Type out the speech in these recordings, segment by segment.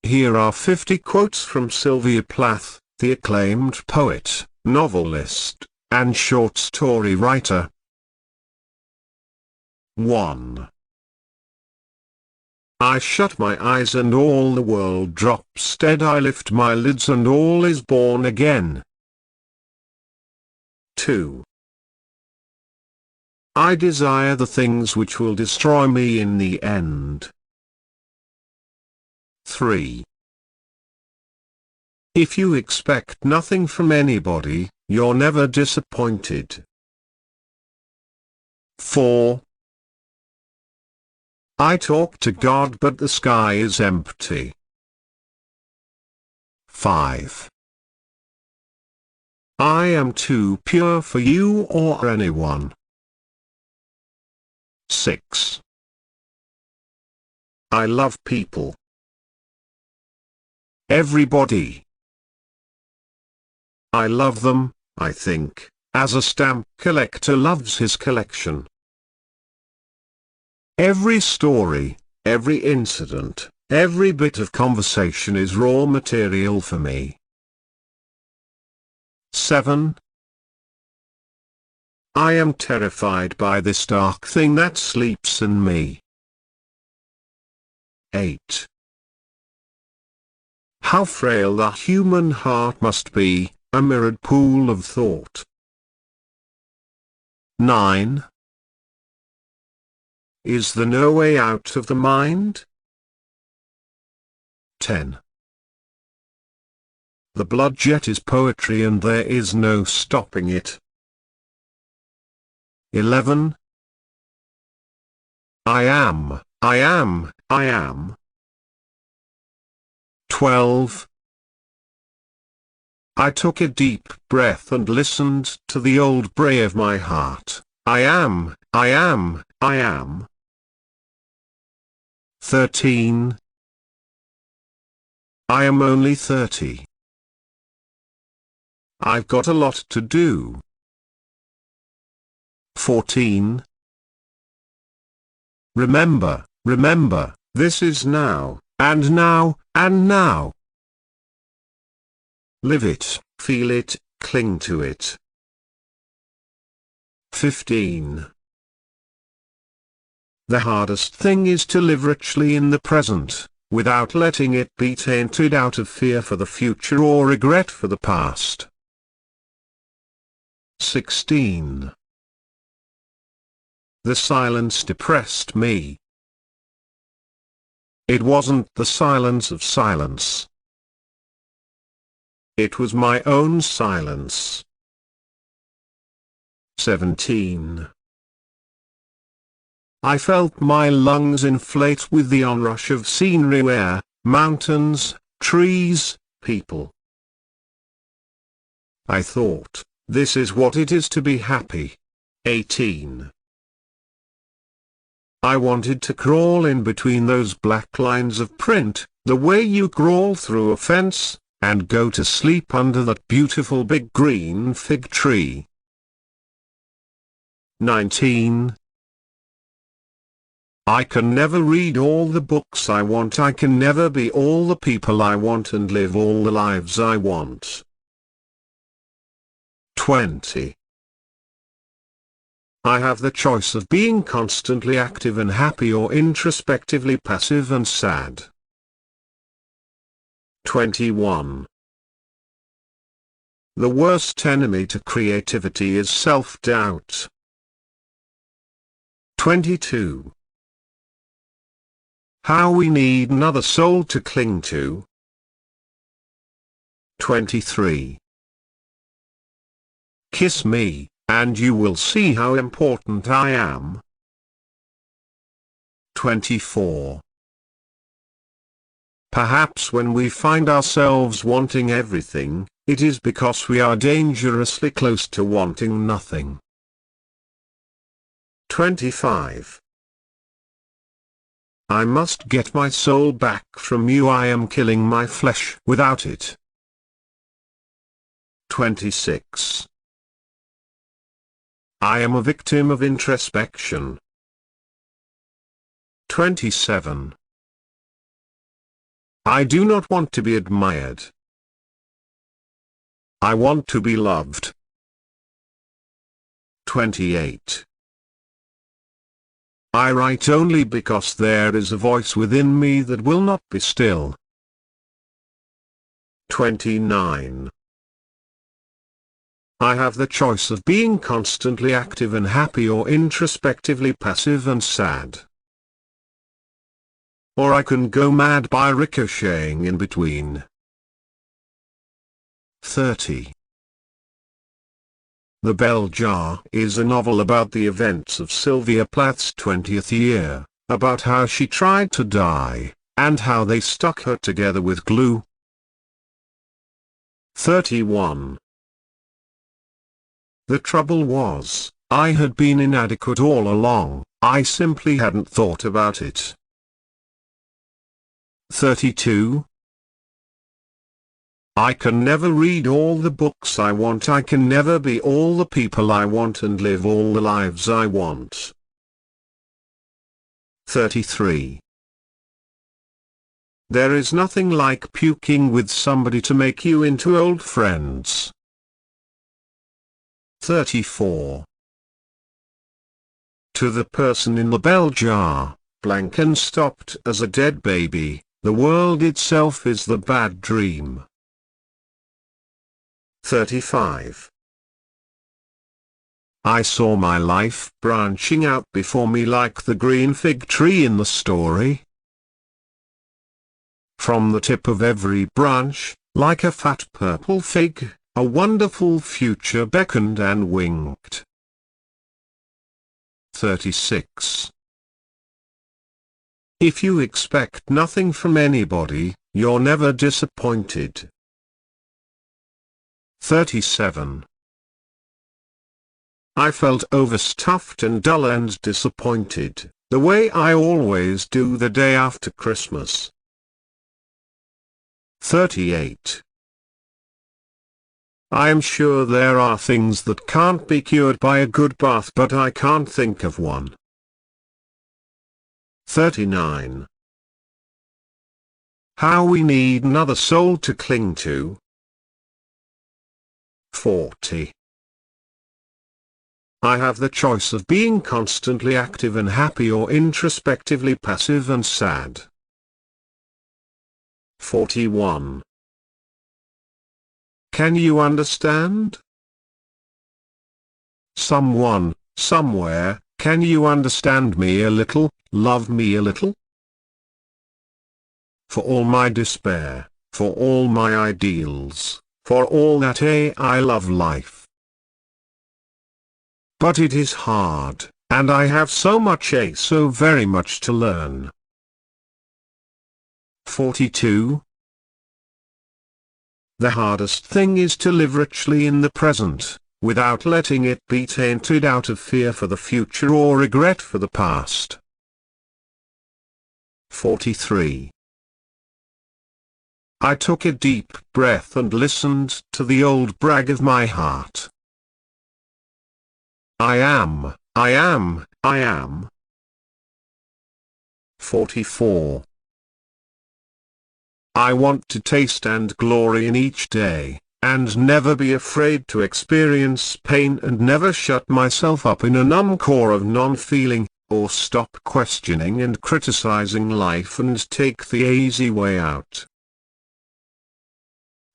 Here are 50 quotes from Sylvia Plath, the acclaimed poet, novelist, and short story writer. 1. I shut my eyes and all the world drops dead. I lift my lids and all is born again. 2. I desire the things which will destroy me in the end. 3. If you expect nothing from anybody, you're never disappointed. 4. I talk to God but the sky is empty. 5. I am too pure for you or anyone. 6. I love people. Everybody. I love them, I think, as a stamp collector loves his collection. Every story, every incident, every bit of conversation is raw material for me. 7. I am terrified by this dark thing that sleeps in me. 8. How frail the human heart must be, a mirrored pool of thought. 9. Is there no way out of the mind? 10. The blood jet is poetry and there is no stopping it. 11. I am, I am, I am. 12. I took a deep breath and listened to the old bray of my heart. I am, I am, I am. 13. I am only 30. I've got a lot to do. 14. Remember, remember, this is now, and now, and now. Live it, feel it, cling to it. 15. The hardest thing is to live richly in the present, without letting it be tainted out of fear for the future or regret for the past. 16. The silence depressed me. It wasn't the silence of silence. It was my own silence. 17. I felt my lungs inflate with the onrush of scenery, air, mountains, trees, people. I thought, this is what it is to be happy. 18. I wanted to crawl in between those black lines of print, the way you crawl through a fence, and go to sleep under that beautiful big green fig tree. 19. I can never read all the books I want. I can never be all the people I want and live all the lives I want. 20. I have the choice of being constantly active and happy or introspectively passive and sad. 21. The worst enemy to creativity is self-doubt. 22. How we need another soul to cling to. 23. Kiss me, and you will see how important I am. 24. Perhaps when we find ourselves wanting everything, it is because we are dangerously close to wanting nothing. 25. I must get my soul back from you. I am killing my flesh without it. 26. I am a victim of introspection. 27. I do not want to be admired. I want to be loved. 28. I write only because there is a voice within me that will not be still. 29. I have the choice of being constantly active and happy or introspectively passive and sad. Or I can go mad by ricocheting in between. 30. The Bell Jar is a novel about the events of Sylvia Plath's 20th year, about how she tried to die, and how they stuck her together with glue. 31. The trouble was, I had been inadequate all along, I simply hadn't thought about it. 32. I can never read all the books I want. I can never be all the people I want and live all the lives I want. 33. There is nothing like puking with somebody to make you into old friends. 34. To the person in the bell jar, blank and stopped as a dead baby, the world itself is the bad dream. 35. I saw my life branching out before me like the green fig tree in the story. From the tip of every branch, like a fat purple fig, a wonderful future beckoned and winked. 36. If you expect nothing from anybody, you're never disappointed. 37. I felt overstuffed and dull and disappointed, the way I always do the day after Christmas. 38. I am sure there are things that can't be cured by a good bath, but I can't think of one. 39. How we need another soul to cling to. 40. I have the choice of being constantly active and happy or introspectively passive and sad. 41. Can you understand? Someone, somewhere, can you understand me a little, love me a little? For all my despair, for all my ideals, for all that I love life. But it is hard, and I have so much so very much to learn. 42. The hardest thing is to live richly in the present, without letting it be tainted out of fear for the future or regret for the past. 43. I took a deep breath and listened to the old brag of my heart. I am, I am, I am. 44. I want to taste and glory in each day, and never be afraid to experience pain and never shut myself up in a numb core of non-feeling, or stop questioning and criticizing life and take the easy way out.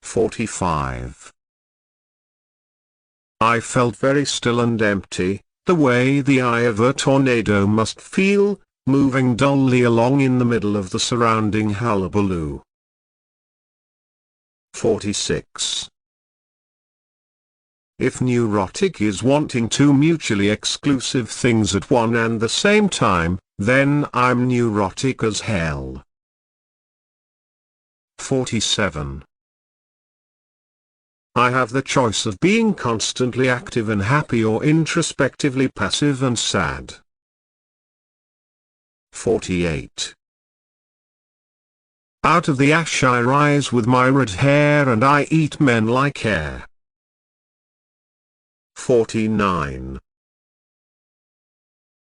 45. I felt very still and empty, the way the eye of a tornado must feel, moving dully along in the middle of the surrounding hullabaloo. 46. If neurotic is wanting two mutually exclusive things at one and the same time, then I'm neurotic as hell. 47. I have the choice of being constantly active and happy or introspectively passive and sad. 48. Out of the ash I rise with my red hair and I eat men like air. 49.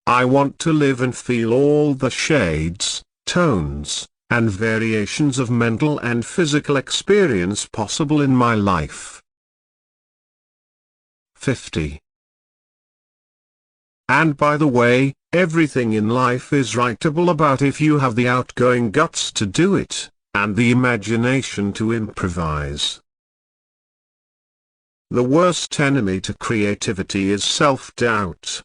I want to live and feel all the shades, tones, and variations of mental and physical experience possible in my life. 50. And by the way, everything in life is writable about if you have the outgoing guts to do it, and the imagination to improvise. The worst enemy to creativity is self-doubt.